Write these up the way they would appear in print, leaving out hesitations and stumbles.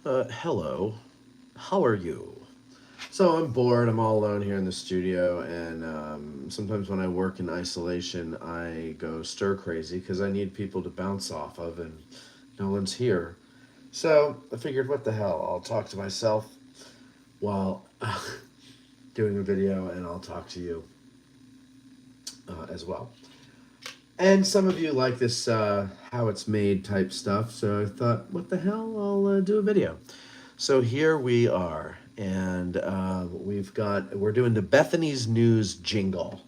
Hello. How are you? So I'm bored. I'm all alone here in the studio, and sometimes when I work in isolation, I go stir crazy because I need people to bounce off of, and no one's here. So I figured, what the hell? I'll talk to myself while doing a video, and I'll talk to you as well. And some of you like this how it's made type stuff, so I thought, what the hell? I'll do a video. So here we are, and we're doing the Bethany's News jingle.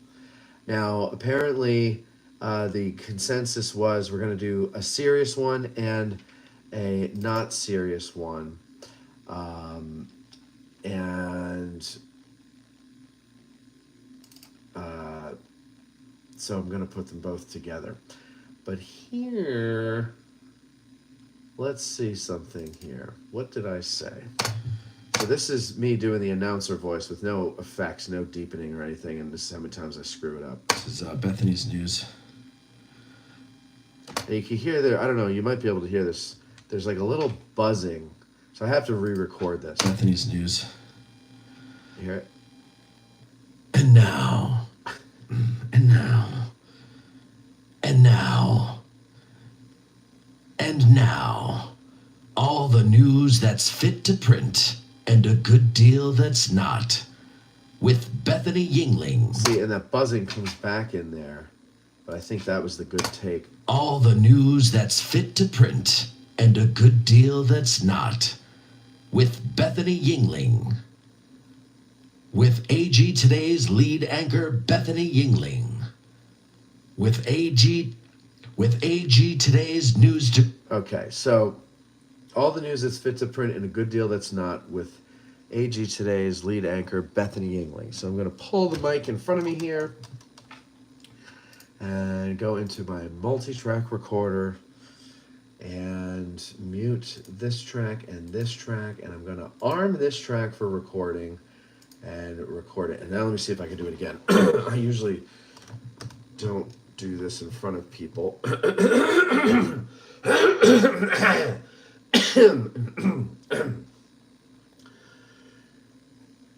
Now, apparently, the consensus was we're going to do a serious one and a not serious one. And uh, so I'm going to put them both together. But here, let's see something here. What did I say? So this is me doing the announcer voice with no effects, no deepening or anything, and this is how many times I screw it up. This is Bethany's News. And you can hear there, I don't know, you might be able to hear this. There's like a little buzzing. So I have to re-record this. Bethany's News. You hear it? And now, and now, and now, and now, all the news that's fit to print and a good deal that's not, with Bethany Yingling. See, and that buzzing comes back in there, but I think that was the good take. All the news that's fit to print and a good deal that's not, with Bethany Yingling. With AG Today's lead anchor, Bethany Yingling. With AG Today's news. Okay, so all the news that's fit to print and a good deal that's not, with AG Today's lead anchor, Bethany Yingling. So I'm going to pull the mic in front of me here and go into my multi-track recorder and mute this track and this track, and I'm going to arm this track for recording and record it. And now let me see if I can do it again. I usually don't do this in front of people.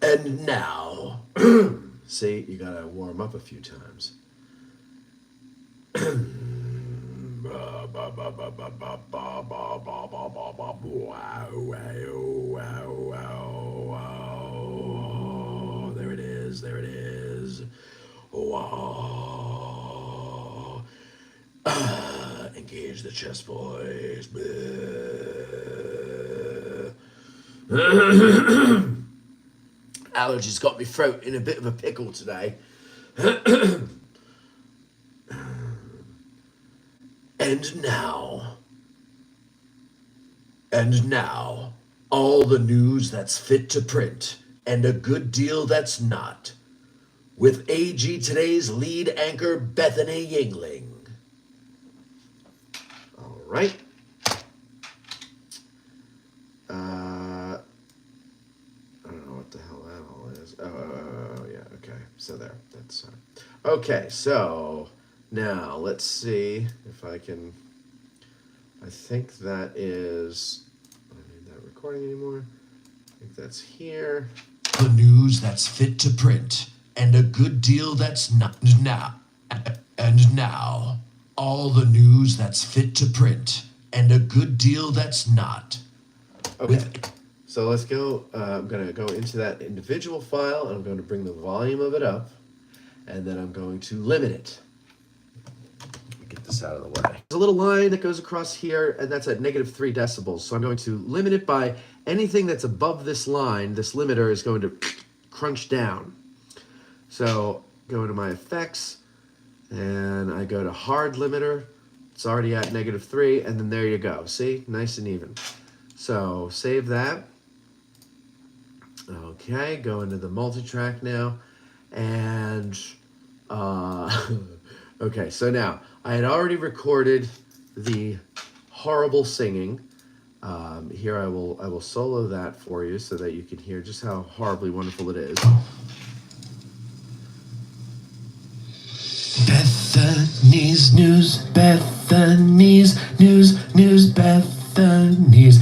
And now, see, you gotta warm up a few times. There it is, there it is. Wow. Engage the chest voice. Allergies got me throat in a bit of a pickle today. And now, all the news that's fit to print and a good deal that's not, with AG Today's lead anchor, Bethany Yingling. All right. I don't know what the hell that all is. Oh, yeah, okay. So there, that's okay, so now let's see if I can, I think that is, I don't need that recording anymore. I think that's here. The news that's fit to print and a good deal that's not now. And now, all the news that's fit to print and a good deal that's not. Okay. So let's go, I'm going to go into that individual file, and I'm going to bring the volume of it up, and then I'm going to limit it. Let me get this out of the way. There's a little line that goes across here, and that's at -3 decibels. So I'm going to limit it by anything that's above this line. This limiter is going to crunch down. So go into my effects, and I go to hard limiter. It's already at -3, and then there you go. See, nice and even. So save that. Okay, go into the multi-track now, and okay, so now I had already recorded the horrible singing. Here I will solo that for you so that you can hear just how horribly wonderful it is. Bethany's News, Bethany's News, Bethany's,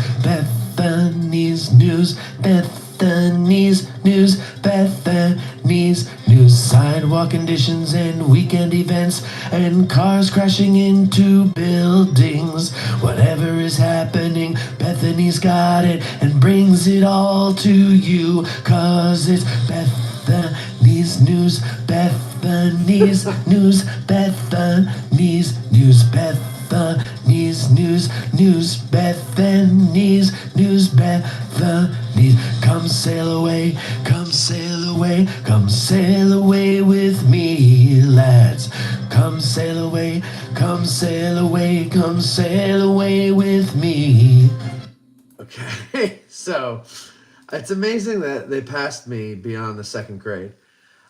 Bethany's news, Bethany's news, Bethany's news. Sidewalk conditions and weekend events and cars crashing into buildings. Whatever is happening, Bethany's got it and brings it all to you. 'Cause it's Bethany's news, Bethany's news, Bethany's news, Bethany's news, Bethany's news, Bethany's. Come sail away, come sail away, come sail away with me, lads. Come sail away, come sail away, come sail away with me. Okay, so it's amazing that they passed me beyond the second grade.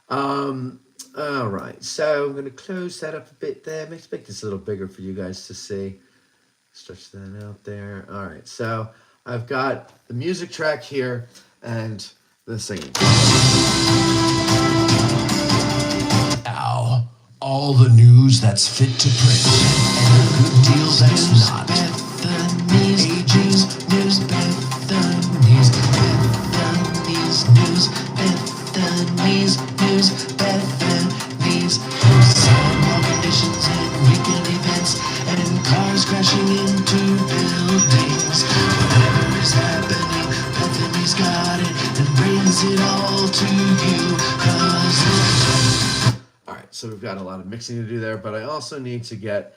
All right, so I'm going to close that up a bit there. Make this a little bigger for you guys to see. Stretch that out there. All right, so I've got the music track here and the singing. Now, all the news that's fit to print and a good deal that's not. Bethany's news, Bethany's, Bethany's news, Bethany's news, Bethany's news. Sidewalk conditions and weekend events and cars crashing into buildings. Whatever is happening, Bethany's got it and brings it all to you. 'Cause all right, so we've got a lot of mixing to do there, but I also need to get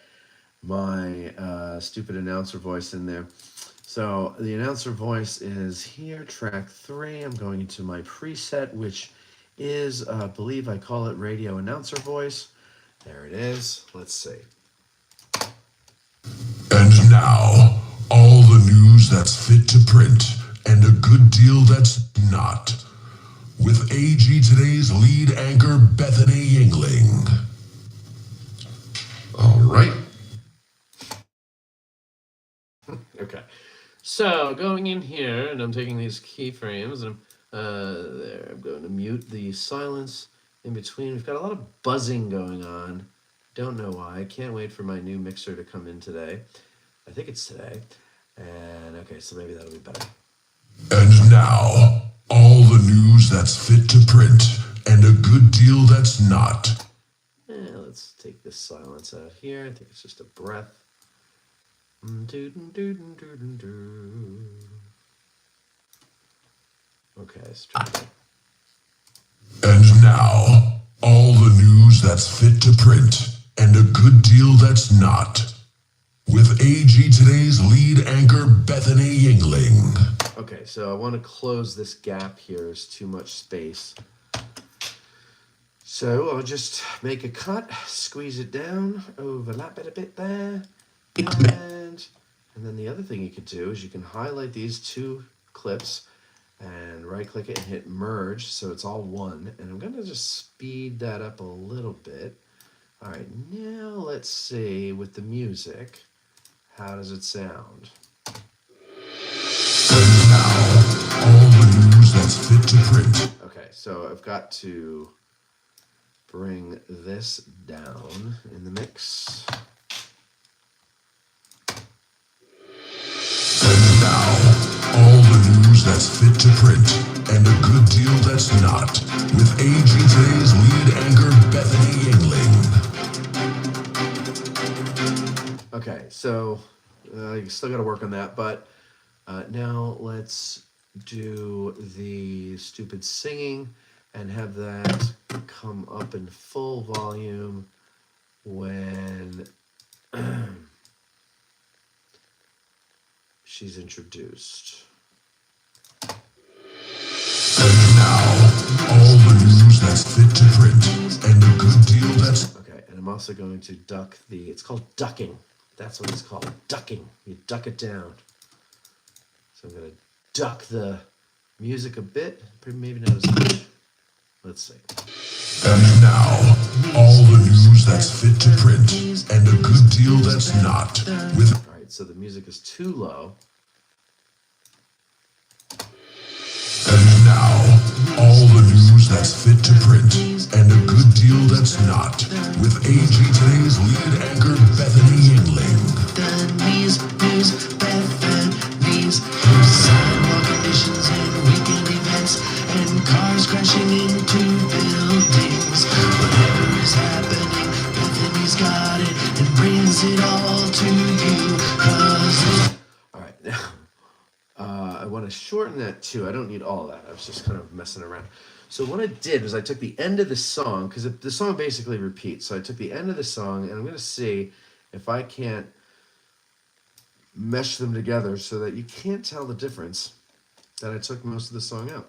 my stupid announcer voice in there. So the announcer voice is here, track 3. I'm going into my preset, which is, I believe I call it radio announcer voice. There it is. Let's see. And now, all the news that's fit to print and a good deal that's not. With AG Today's lead anchor, Bethany Yingling. All right. Okay. So going in here, and I'm taking these keyframes, and there, I'm going to mute the silence in between. We've got a lot of buzzing going on. Don't know why. I can't wait for my new mixer to come in today. I think it's today. And okay, so maybe that'll be better. And now, all the news that's fit to print and a good deal that's not. Let's take this silence out here. I think it's just a breath. Okay, let's try that. And now, all the news that's fit to print and a good deal that's not. With AG Today's lead anchor, Bethany Yingling. Okay, so I want to close this gap here. There's too much space. So I'll just make a cut, squeeze it down, overlap it a bit there. And then the other thing you could do is you can highlight these two clips and right click it and hit merge so it's all one. And I'm going to just speed that up a little bit. All right, now let's see with the music, how does it sound? And now, all the news that's fit to print. Okay, so I've got to bring this down in the mix. And now, all the news that's fit to print and a good deal that's not. With AG Today's lead anchor, Bethany Yingling. Okay, so you still got to work on that, but now let's do the stupid singing and have that come up in full volume when she's introduced. And now, all the news that's fit to print and a good deal that's... Okay, and I'm also going to duck the, it's called ducking. That's what it's called, ducking. You duck it down. So I'm going to duck the music a bit, maybe not as much. Let's see. And now, all the news that's fit to print and a good deal that's not. With... All right, so the music is too low. And now, all the news that's fit to print and a good deal that's not. With AG Today's lead anchor, Bethany Yingling. Bethany's news, Bethany's news. want to shorten that too. I don't need all that. I was just kind of messing around. So what I did was I took the end of the song, because the song basically repeats. So I took the end of the song, and I'm going to see if I can't mesh them together so that you can't tell the difference that I took most of the song out.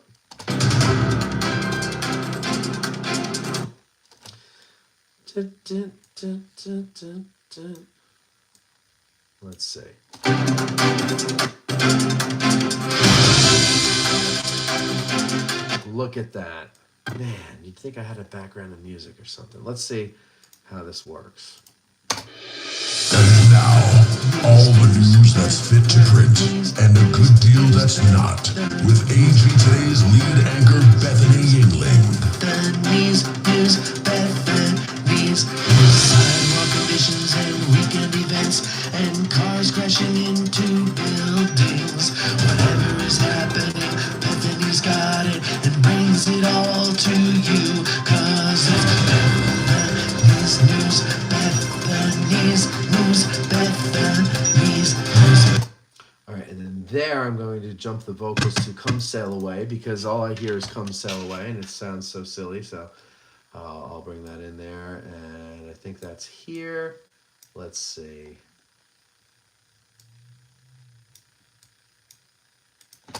Let's see. Look at that. Man, you'd think I had a background of music or something. Let's see how this works. And now, all the news that's fit to print and a good deal that's not. With AG Today's lead anchor, Bethany Yingling. Bethany's news, Bethany's news. Sidewalk conditions and weekend events and cars crashing into buildings. Whatever is happening, Bethany's got it and brings it all to you. 'Cause it's Bethany's news, Bethany's news, Bethany's news. All right, and then there I'm going to jump the vocals to Come Sail Away, because all I hear is Come Sail Away, and it sounds so silly, so I'll bring that in there, and I think that's here. Let's see.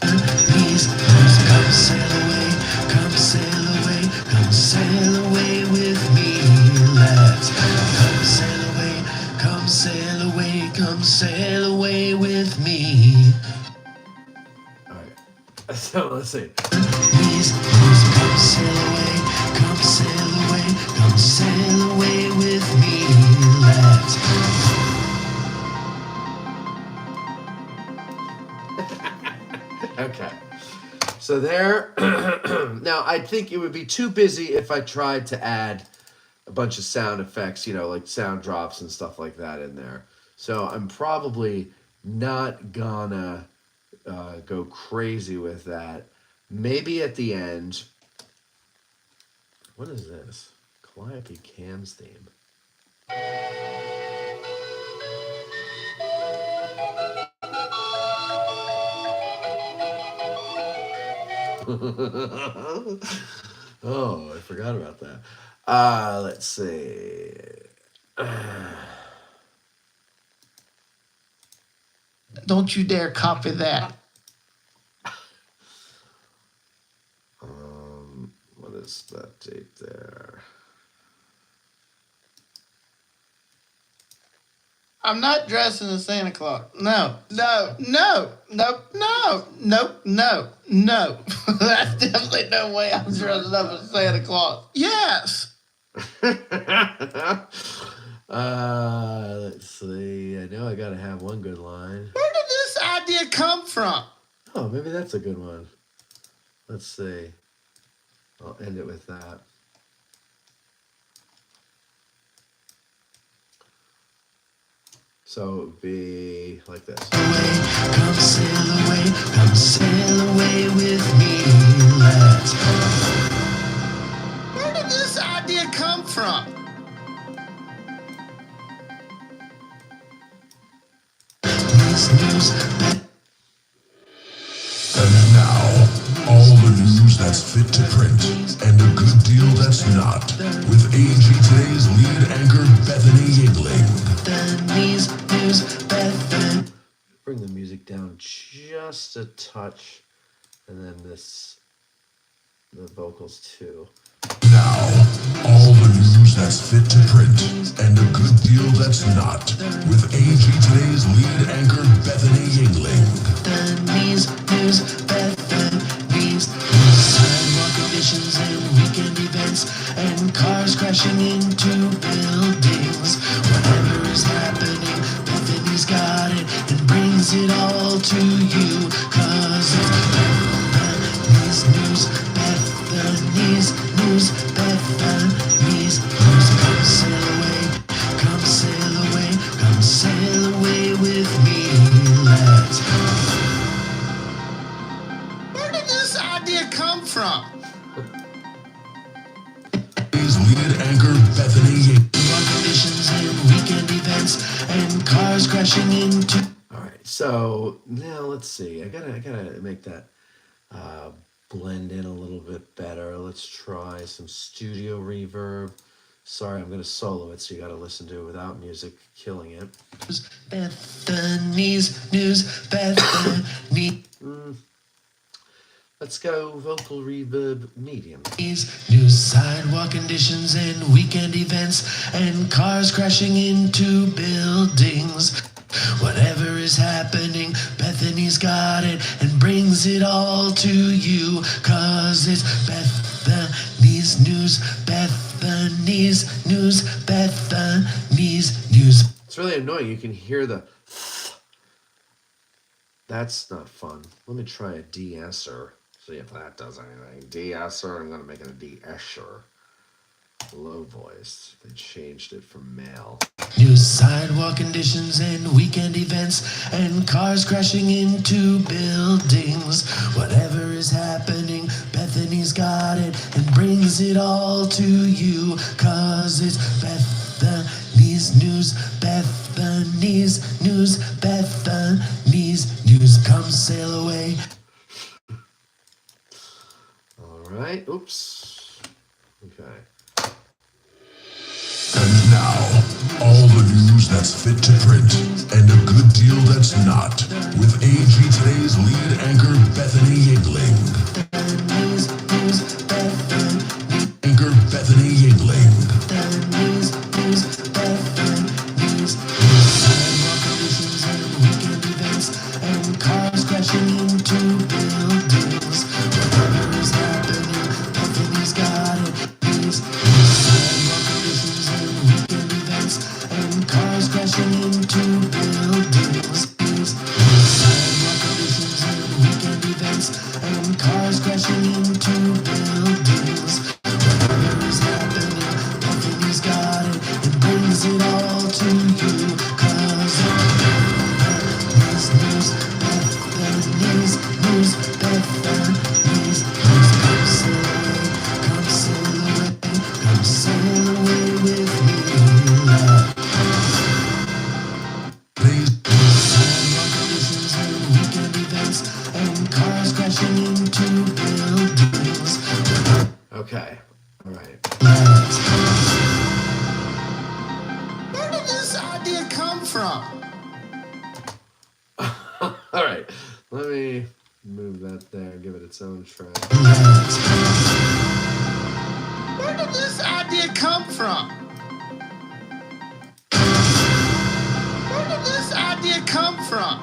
Please, come sail away, come sail away, come sail away with me. Let's come sail away, come sail away, come sail away with me. All right, so let's see. Please, come sail away, come sail away, come sail away with me. Let's. Okay, so there. Now, I think it would be too busy if I tried to add a bunch of sound effects, like sound drops and stuff like that in there. So I'm probably not gonna go crazy with that. Maybe at the end. What is this? Calliope Cam's theme. Oh, I forgot about that. Let's see. Don't you dare copy that. What is that date there? I'm not dressing as Santa Claus. No, no, no, no, no, no, no, no. That's definitely no way I'm dressing up as Santa Claus. Yes. Let's see. I know I gotta have one good line. Where did this idea come from? Oh, maybe that's a good one. Let's see. I'll end it with that. So it would be like this. Come sail away with me. Let's. Where did this idea come from? And now, all the news that's fit to print and a good deal that's not. With AG Today's lead anchor, Bethany Yingling. Bethany's news, Bethany. Bring the music down just a touch, and then the vocals too. Now, all the news that's fit to print and a good deal that's not. With AG Today's lead anchor, Bethany Yingling. Bethany's news, Bethany's news. Sidewalk conditions and weekend events and cars crashing into buildings. Whatever is happening, Bethany's got it and brings it all to you. 'Cause it's Bethany's news, Bethany's news, Bethany's news. Come sail away, come sail away, come sail away with me. Let's. Where did this idea come from? His lead anchor, Bethany Yingling. Conditions and weekend events and cars crashing into. All right, So now let's see. I gotta make that uh, blend in a little bit better. Let's try some studio reverb. Sorry, I'm gonna solo it, so you gotta listen to it without music killing it. Bethany's news, Bethany. Let's go vocal reverb medium. News, sidewalk conditions and weekend events and cars crashing into buildings. Whatever is happening, Bethany's got it and brings it all to you. Cause it's Bethany's news, Bethany's news, Bethany's news. It's really annoying. You can hear the. That's not fun. Let me try a de-esser. See if that does anything. De-esser. I'm gonna make it a de-esser. Low voice. They changed it from male. News, sidewalk conditions and weekend events and cars crashing into buildings. Whatever is happening, Bethany's got it and brings it all to you. Cause it's Bethany's news, Bethany's news, Bethany's news. Come sail away. All right. Oops. Okay. And now, all the news that's fit to print and a good deal that's not, with AG Today's lead anchor Bethany Yingling. Anchor Bethany Yingling. And cars crashing into buildings. Whatever is happening, Bethany's got it. Weekend events and cars crashing into buildings. Sidewalk conditions and weekend events and cars crashing into buildings. Whatever is happening, Bethany's got it and brings it all to you. Cause Bethany's news, Bethany's news, Bethany's news. Come sail away, come sail away, come sail away with me. Sidewalk conditions and weekend events and cars crashing into buildings. Okay. All right. Where did this idea come from? All right. Let me move that there. Give it its own track. Where did this idea come from? Where did this idea come from?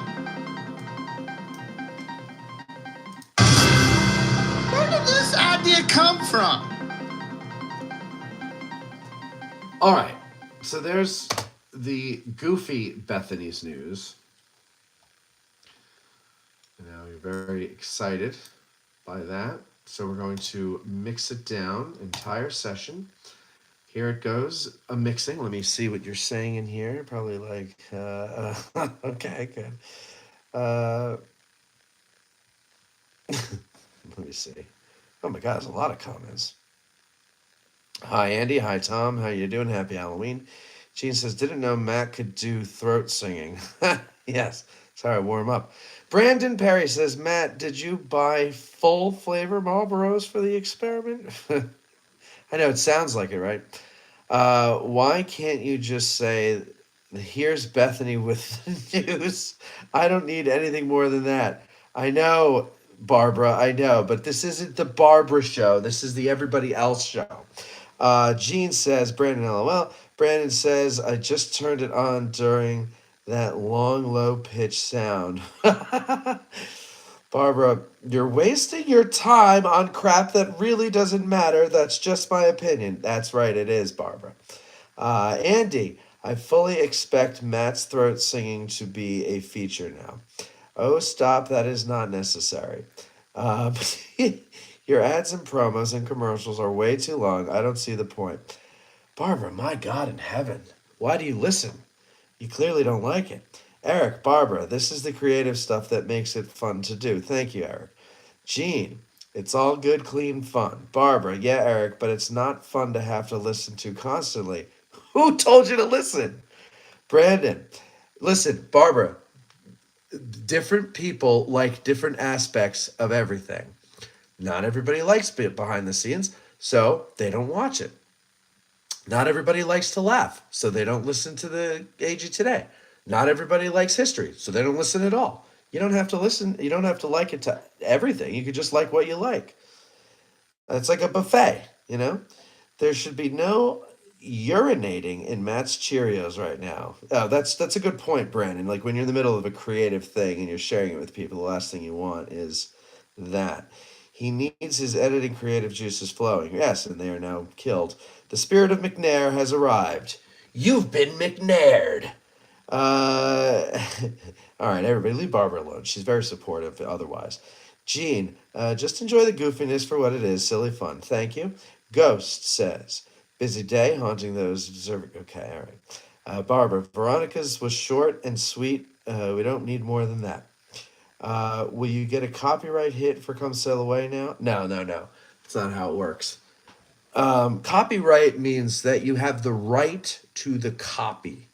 Where did this idea come from? All right. So there's the goofy Bethany's news. Now you're very excited by that. So we're going to mix it down, entire session. Here it goes, a mixing. Let me see what you're saying in here. Probably like, okay, good. Let me see. Oh my God, there's a lot of comments. Hi, Andy. Hi, Tom. How you doing? Happy Halloween. Gene says, didn't know Matt could do throat singing. Yes. Sorry, warm up. Brandon Perry says, Matt, did you buy full flavor Marlboros for the experiment? I know it sounds like it, right? Why can't you just say, here's Bethany with the news? I don't need anything more than that. I know, Barbara, I know, but this isn't the Barbara show. This is the everybody else show. Gene says, Brandon, LOL. Brandon says, I just turned it on during that long, low pitch sound. Barbara, you're wasting your time on crap that really doesn't matter. That's just my opinion. That's right, it is, Barbara. Andy, I fully expect Matt's throat singing to be a feature now. Oh, stop, that is not necessary. Your ads and promos and commercials are way too long. I don't see the point. Barbara, my God in heaven, why do you listen? You clearly don't like it. Eric, Barbara, this is the creative stuff that makes it fun to do. Thank you, Eric. Gene, it's all good, clean fun. Barbara, yeah, Eric, but it's not fun to have to listen to constantly. Who told you to listen? Brandon, listen, Barbara, different people like different aspects of everything. Not everybody likes behind the scenes, so they don't watch it. Not everybody likes to laugh, so they don't listen to the AG Today. Not everybody likes history, so they don't listen at all. You don't have to listen, you don't have to like it to everything. You could just like what you like. It's like a buffet, you know? There should be no urinating in Matt's Cheerios right now. Oh, that's a good point, Brandon. Like when you're in the middle of a creative thing and you're sharing it with people, the last thing you want is that. He needs his editing creative juices flowing. Yes, and they are now killed. The spirit of McNair has arrived. You've been McNaired. Uh, all right, everybody, leave Barbara alone. She's very supportive otherwise. Gene, just enjoy the goofiness for what it is. Silly fun. Thank you. Ghost says, busy day, haunting those deserving. Okay, all right. Barbara, Veronica's was short and sweet. We don't need more than that. Will you get a copyright hit for Come Sail Away now? No, no, no. That's not how it works. Copyright means that you have the right to the copy.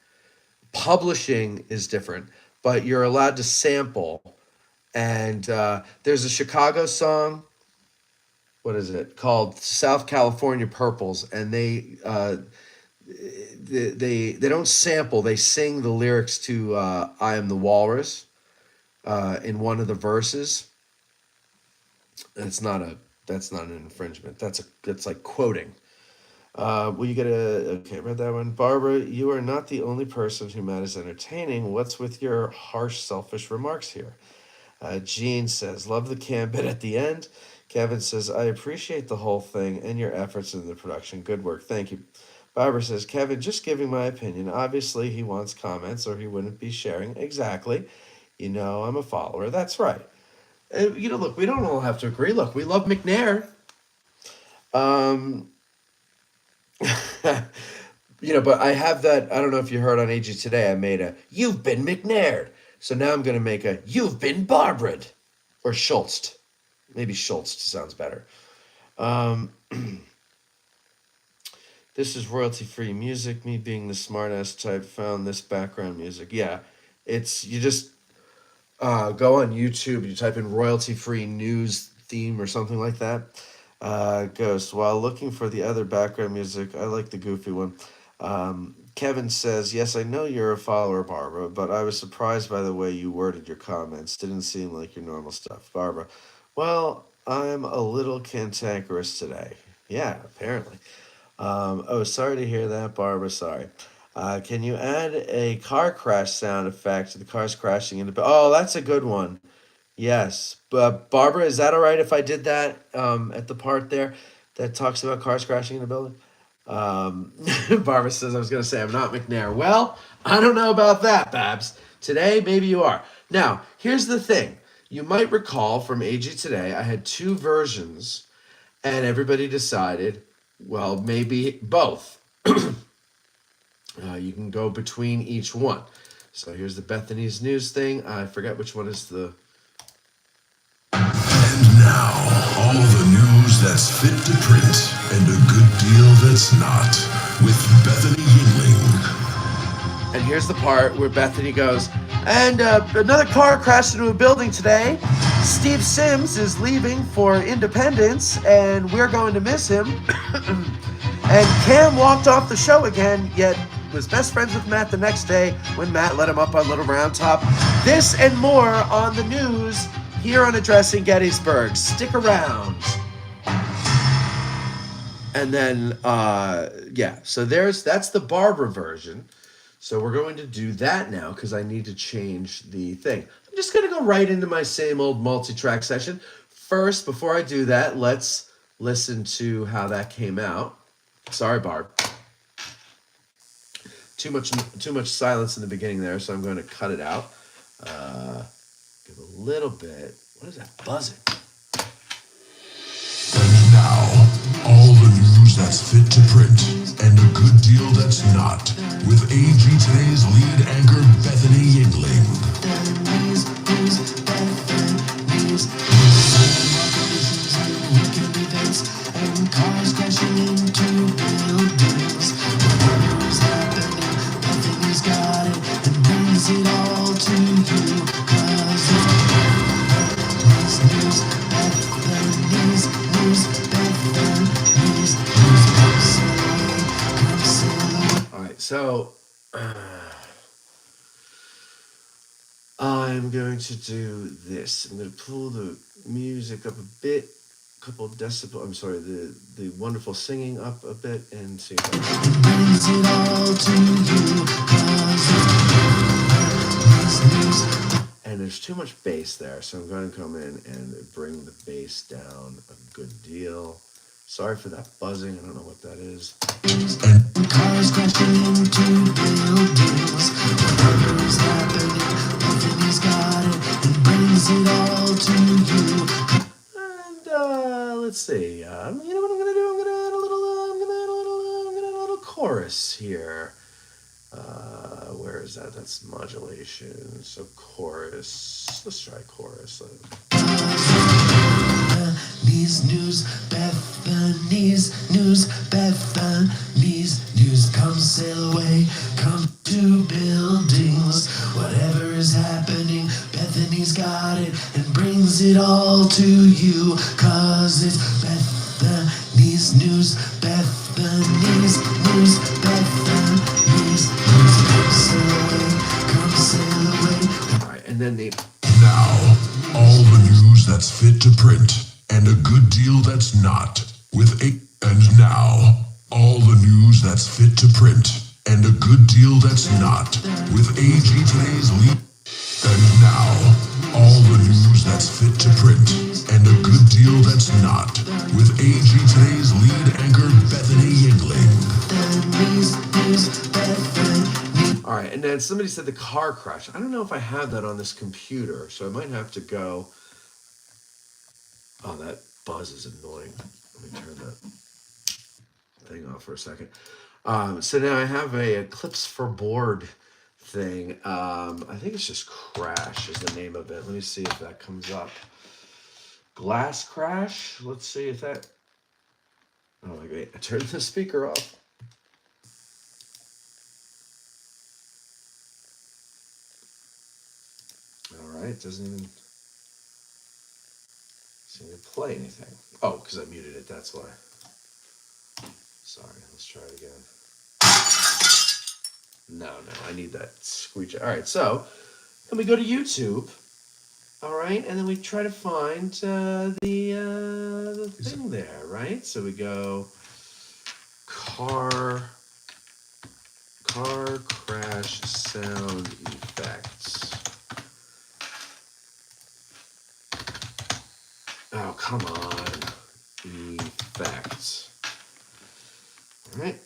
Publishing is different, but you're allowed to sample. And there's a Chicago song. What is it called? South California Purples, and they don't sample. They sing the lyrics to "I Am the Walrus" in one of the verses. That's not an infringement. That's like quoting. Will you get okay, read that one. Barbara, you are not the only person who Matt is entertaining. What's with your harsh, selfish remarks here? Gene says, love the cam bit at the end. Kevin says, I appreciate the whole thing and your efforts in the production. Good work. Thank you. Barbara says, Kevin, just giving my opinion. Obviously, he wants comments or he wouldn't be sharing. Exactly. You know, I'm a follower. That's right. Look, we don't all have to agree. Look, we love McNair. But I have that. I don't know if you heard on AG Today, I made a "You've been McNaird." So now I'm going to make a "You've been Barbara'd" or Schultzed. Maybe Schultzed sounds better. This is royalty-free music. Me being the smartass type found this background music. Yeah, you just go on YouTube. You type in royalty-free news theme or something like that. Ghost, while looking for the other background music, I like the goofy one. Kevin says, yes, I know you're a follower, Barbara, but I was surprised by the way you worded your comments. Didn't seem like your normal stuff. Barbara, well, I'm a little cantankerous today. Yeah, apparently. Sorry to hear that, Barbara. Sorry. Can you add a car crash sound effect to the cars crashing into... Oh, that's a good one. Yes. But Barbara, is that all right if I did that at the part there that talks about cars crashing in the building? Barbara says, I was going to say I'm not McNair. Well, I don't know about that, Babs. Today, maybe you are. Now, here's the thing. You might recall from AG Today, I had two versions, and everybody decided, well, maybe both. You can go between each one. So here's the Bethany's news thing. I forget which one is the... And now, all the news that's fit to print and a good deal that's not with Bethany Yingling. And here's the part where Bethany goes, and another car crashed into a building today. Steve Sims is leaving for Independence, and we're going to miss him. And Cam walked off the show again, yet was best friends with Matt the next day when Matt let him up on Little Round Top. This and more on the news here on Addressing Gettysburg. Stick around. And then, so that's the Barbara version. So we're going to do that now because I need to change the thing. I'm just going to go right into my same old multi-track session. First, before I do that, let's listen to how that came out. Sorry, Barb. Too much silence in the beginning there, so I'm going to cut it out. Give a little bit. What is that buzzing? And now, all the news that's fit to print and a good deal that's not with AG Today's lead anchor Bethany Yingling. And cars crashing into buildings. Whatever is happening, Bethany's got it and brings it all to you. going to do this. I'm going to pull the music up a bit, a couple decibels. I'm sorry, the wonderful singing up a bit, and see if I It brings it all to you, 'cause it's and there's too much bass there, so I'm going to come in and bring the bass down a good deal. Sorry for that buzzing. I don't know what that is. cars crashing into buildings. Whatever is happening, Bethany's got it and brings it all to you. And let's see. You know what I'm gonna do? I'm gonna add a little. I'm gonna add a little chorus here. Where is that? That's modulation. So chorus. Let's try chorus. Bethany's news, Bethany's news, Bethany's news. Come sail away, come to buildings. Whatever is happening, Bethany's got it and brings it all to you. 'Cause it's Bethany's news, Bethany's news, Bethany's news. Come sail away, come sail away. All right, and then the. Now, all the news that's fit to print and a good deal that's not. And now, all the news that's fit to print and a good deal that's not. With AG Today's lead. And now, all the news that's fit to print and a good deal that's not. With AG Today's lead anchor Bethany Yingling. Bethany's news, Bethany. All right, and then somebody said the car crash. I don't know if I have that on this computer, so I might have to go. Oh, that buzz is annoying. Let me turn that thing off for a second. So now I have a Eclipse for Board thing. I think it's just Crash is the name of it. Let me see if that comes up. Glass Crash. Let's see if that. Oh my god! I turned the speaker off. All right, doesn't even seem to play anything. Oh, because I muted it. That's why. Sorry. Let's try it again. No, I need that screech. All right, so then we go to YouTube. All right, and then we try to find the thing there, right? So we go car crash sound effects. Oh, come on. Effects. All right.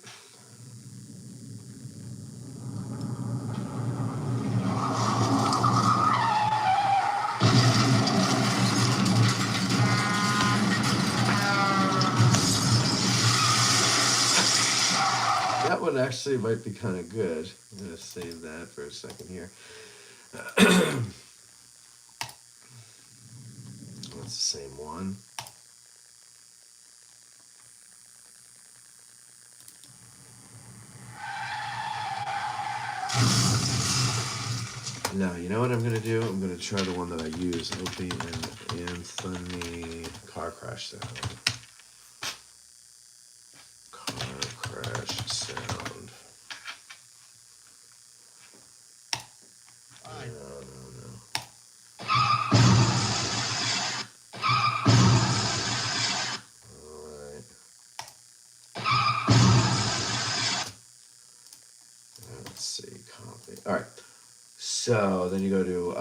That one actually might be kind of good. I'm going to save that for a second here. That's the same one. Now, you know what I'm going to do? I'm going to try the one that I use. Opie and Anthony car crash sound. Car crash sound. No. Alright. Let's see, copy. Alright. So then you go to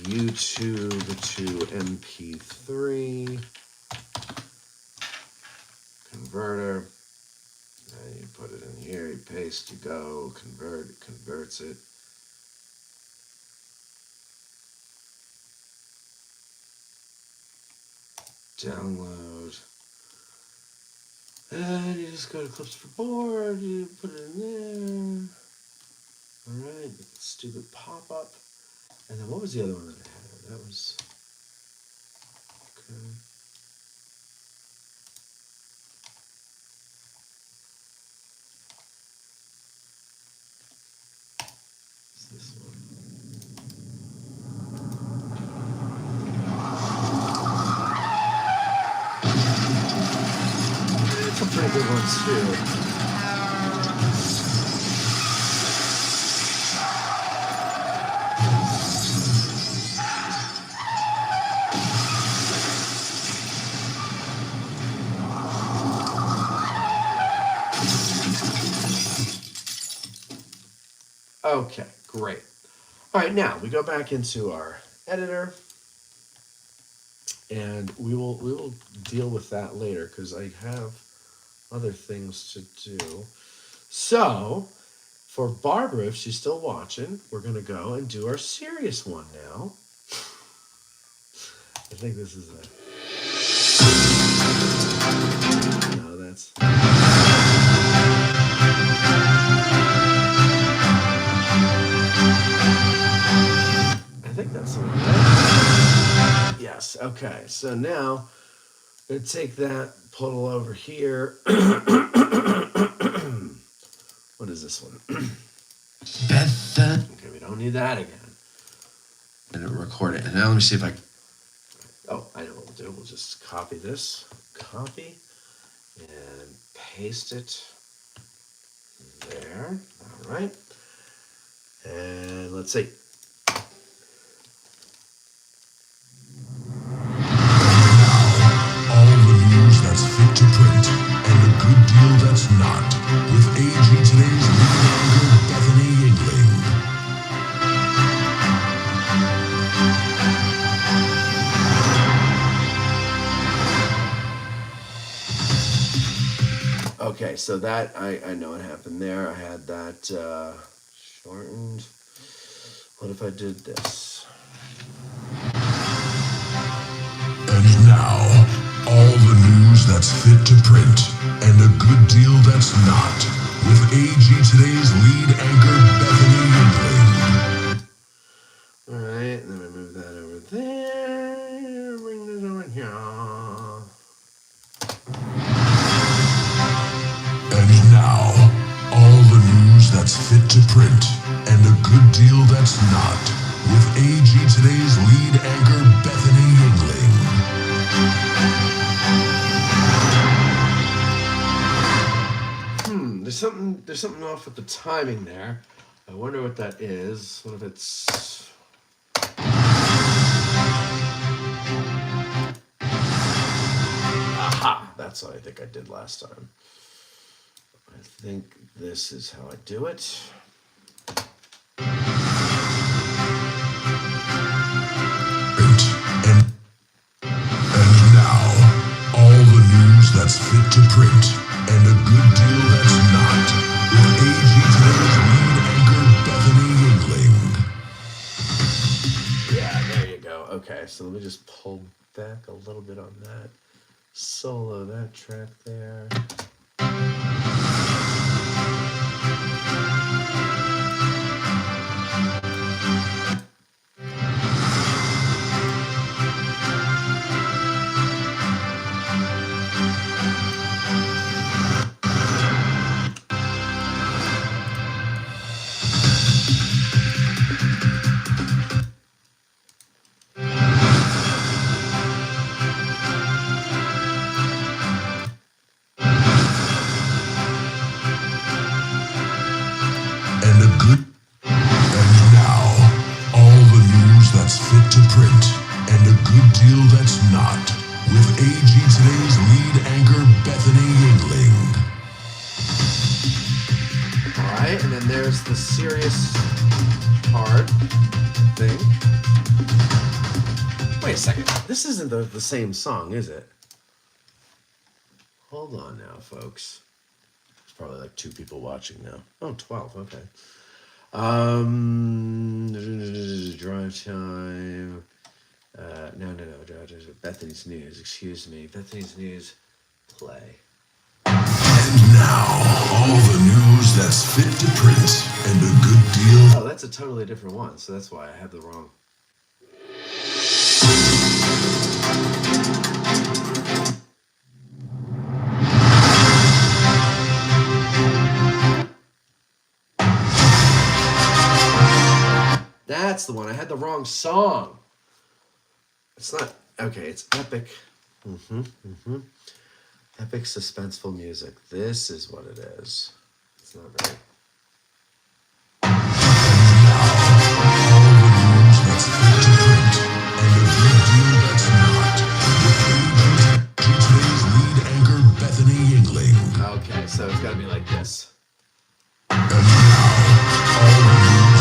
YouTube to MP3 converter, and you put it in here. You paste, you go, convert, it converts it. Download, and you just go to Clips for Board. You put it in there. All right, stupid pop-up. And then what was the other one that I had? That was, okay. It's this one. It's a pretty good one too. Okay, great. All right, now we go back into our editor, and we will deal with that later because I have other things to do. So, for Barbara, if she's still watching, we're gonna go and do our serious one now. I think this is no, that's. I think that's the one, right? Yes. Okay. So now, I'm gonna take that, puddle over here. What is this one? Bethany. Okay, we don't need that again. And record it. And now let me see if I. Oh, I know what we'll do. We'll just copy this, copy, and paste it there. All right. And let's see. All the news that's fit to print and a good deal that's not. With AG Today's lead anchor, Bethany Yingling. Okay, so that, I know what happened there. I had that shortened. What if I did this? And now, all the news that's fit to print and a good deal that's not. With AG Today's lead anchor, Bethany Yingling. All right, and then we move that over there. Bring this over here. And now, all the news that's fit to print and a good deal that's not. With AG Today's lead anchor, Bethany Yingling. There's something off with the timing there. I wonder what that is. What if it's... Aha! That's what I think I did last time. I think this is how I do it. And now, all the news that's fit to print and a good deal that's not. With AG Today's lead anchor, Bethany Yingling. Yeah, there you go. Okay, so let me just pull back a little bit on that. Solo that track there. And now, all the news that's fit to print and a good deal that's not. With AG Today's lead anchor, Bethany Yingling. All right, and then there's the serious part thing. Wait a second. This isn't the same song, is it? Hold on now, folks. There's probably like 2 people watching now. Oh, 12, okay. Drive time. No. Bethany's News, excuse me. Bethany's News, play. And now, all the news that's fit to print and a good deal. Oh, that's a totally different one, so that's why I had the wrong. That's the one. I had the wrong song. It's not... Okay, it's epic. Epic suspenseful music. This is what it is. It's not very... Okay, so it's got to be like this. And now, all the news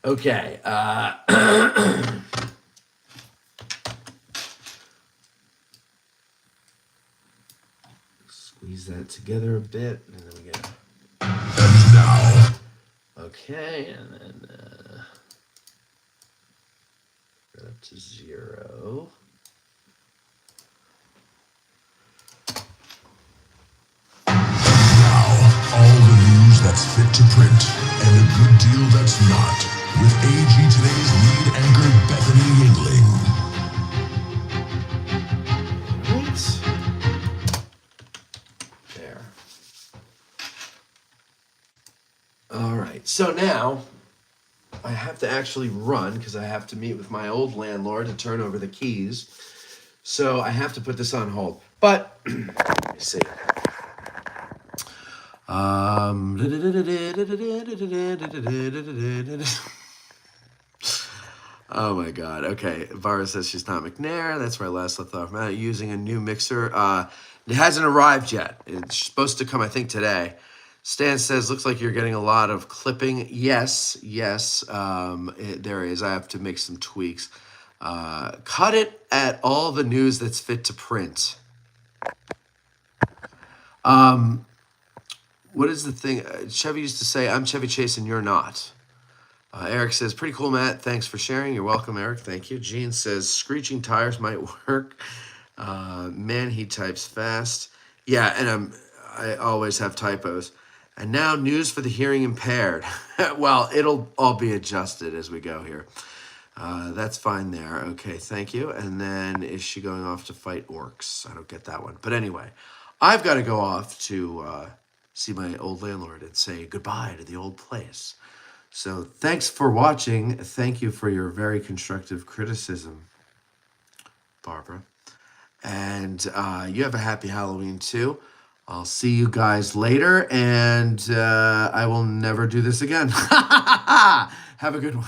Okay. Squeeze that together a bit, and then we get. And now, Okay, and then go up to 0. all the news that's fit to print and a good deal that's not. With AG Today's lead anchor, Bethany Yingling. Right. There. All right. So now I have to actually run because I have to meet with my old landlord to turn over the keys. So I have to put this on hold. But let me see. Oh my God. Okay. Vara says she's not McNair. That's where I last left off. I'm using a new mixer. It hasn't arrived yet. It's supposed to come, I think, today. Stan says, looks like you're getting a lot of clipping. Yes. There is. I have to make some tweaks. Cut it at all the news that's fit to print. What is the thing? Chevy used to say, I'm Chevy Chase and you're not. Eric says, pretty cool, Matt. Thanks for sharing. You're welcome, Eric. Thank you. Gene says, screeching tires might work. Man, he types fast. Yeah, and I always have typos. And now news for the hearing impaired. Well, it'll all be adjusted as we go here. That's fine there. Okay, thank you. And then is she going off to fight orcs? I don't get that one. But anyway, I've got to go off to see my old landlord and say goodbye to the old place. So thanks for watching. Thank you for your very constructive criticism, Barbara. And you have a happy Halloween too. I'll see you guys later, and I will never do this again. Have a good one.